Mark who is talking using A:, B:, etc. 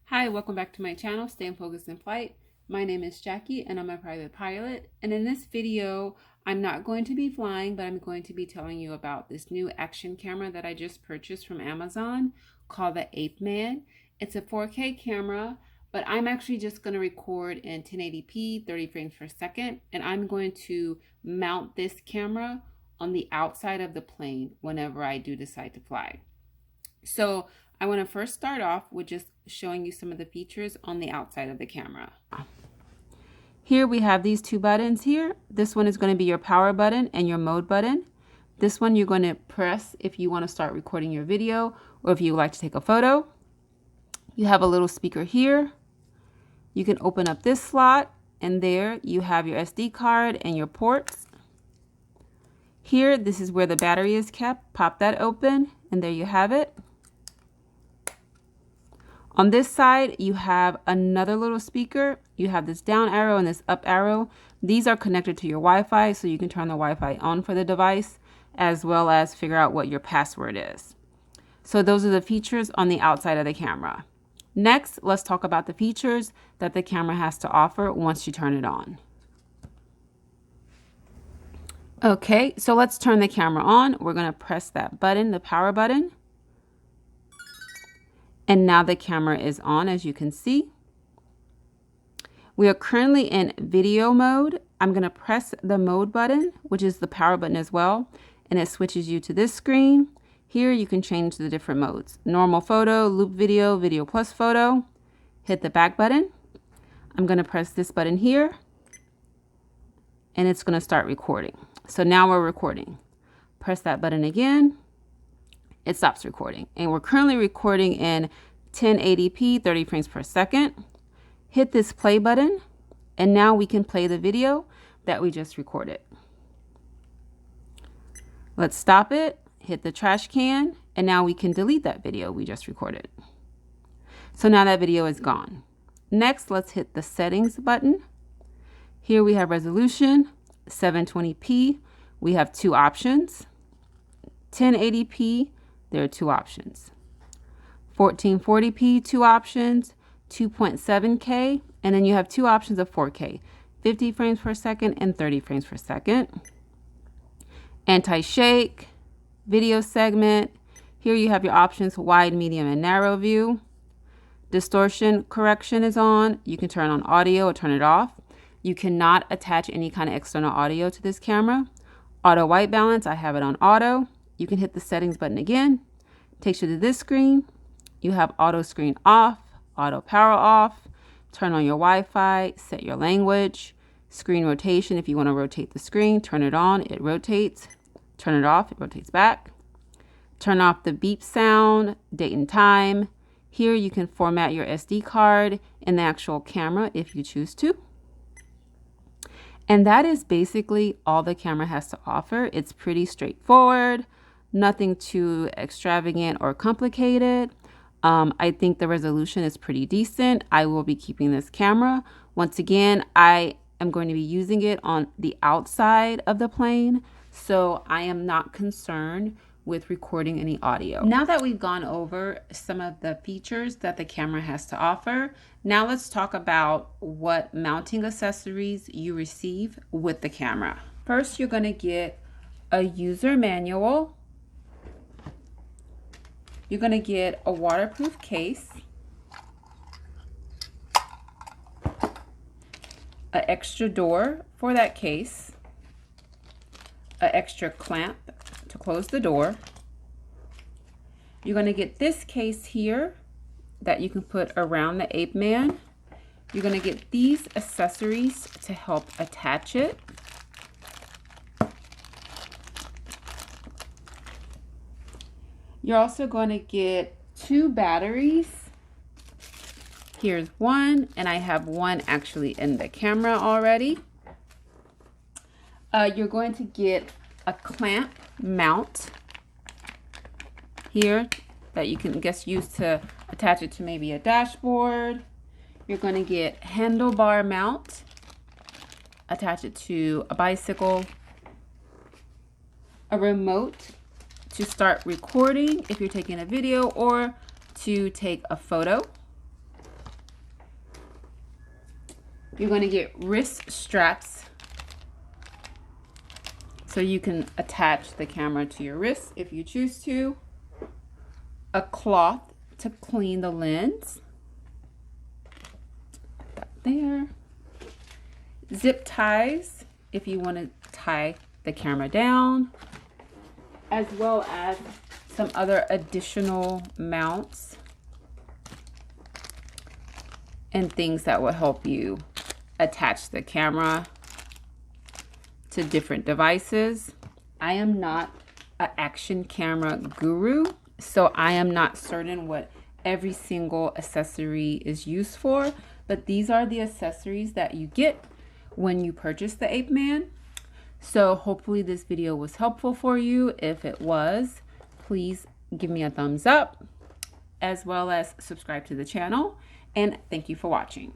A: Hi, welcome back to my channel, Stay Focused in Flight. My name is Jackie and I'm a private pilot. And in this video, I'm not going to be flying, but I'm going to be telling you about this new action camera that I just purchased from Amazon called the APEMAN. It's a 4K camera, but I'm actually just going to record in 1080p, 30 frames per second. And I'm going to mount this camera on the outside of the plane whenever I do decide to fly. So I want to first start off with just showing you some of the features on the outside of the camera. Here we have these two buttons here. This one is going to be your power button and your mode button. This one you're going to press if you want to start recording your video or if you would like to take a photo. You have a little speaker here. You can open up this slot and there you have your SD card and your ports. Here, this is where the battery is kept. Pop that open and there you have it. On this side, you have another little speaker. You have this down arrow and this up arrow. These are connected to your Wi-Fi, so you can turn the Wi-Fi on for the device, as well as figure out what your password is. So those are the features on the outside of the camera. Next, let's talk about the features that the camera has to offer once you turn it on. Okay, so let's turn the camera on. We're going to press that button, the power button. And now the camera is on, as you can see. We are currently in video mode. I'm going to press the mode button, which is the power button as well, and it switches you to this screen. Here you can change the different modes. Normal photo, loop video, video plus photo. Hit the back button. I'm going to press this button here, and it's going to start recording. So now we're recording. Press that button again. It stops recording. And we're currently recording in 1080p, 30 frames per second. Hit this play button, and now we can play the video that we just recorded. Let's stop it, hit the trash can, and now we can delete that video we just recorded. So now that video is gone. Next, let's hit the settings button. Here we have resolution, 720p. We have two options. 1080p, there are two options. 1440p, two options. 2.7K, and then you have two options of 4K, 50 frames per second and 30 frames per second. Anti-shake, video segment. Here you have your options, wide, medium, and narrow view. Distortion correction is on. You can turn on audio or turn it off. You cannot attach any kind of external audio to this camera. Auto white balance, I have it on auto. You can hit the settings button again. Takes you to this screen. You have auto screen off, auto power off, turn on your Wi-Fi, set your language, screen rotation. If you want to rotate the screen, turn it on, it rotates. Turn it off, it rotates back. Turn off the beep sound, date and time. Here you can format your SD card in the actual camera if you choose to. And that is basically all the camera has to offer. It's pretty straightforward, nothing too extravagant or complicated. I think the resolution is pretty decent. I will be keeping this camera. Once again, I am going to be using it on the outside of the plane, so I am not concerned with recording any audio. Now that we've gone over some of the features that the camera has to offer, now let's talk about what mounting accessories you receive with the camera. First, you're going to get a user manual. You're going to get a waterproof case, an extra door for that case, an extra clamp to close the door. You're going to get this case here that you can put around the APEMAN. You're going to get these accessories to help attach it. You're also going to get two batteries. Here's one, and I have one actually in the camera already. You're going to get a clamp mount here that you can use to attach it to maybe a dashboard. You're going to get handlebar mount, attach it to a bicycle, a remote to start recording if you're taking a video or to take a photo. You're going to get wrist straps so you can attach the camera to your wrist if you choose to. A cloth to clean the lens. Put that there. Zip ties if you want to tie the camera down, as well as some other additional mounts and things that will help you attach the camera to different devices. I am not an action camera guru, so I am not certain what every single accessory is used for, but these are the accessories that you get when you purchase the APEMAN. So hopefully this video was helpful for you. If it was, please give me a thumbs up, as well as subscribe to the channel, and thank you for watching.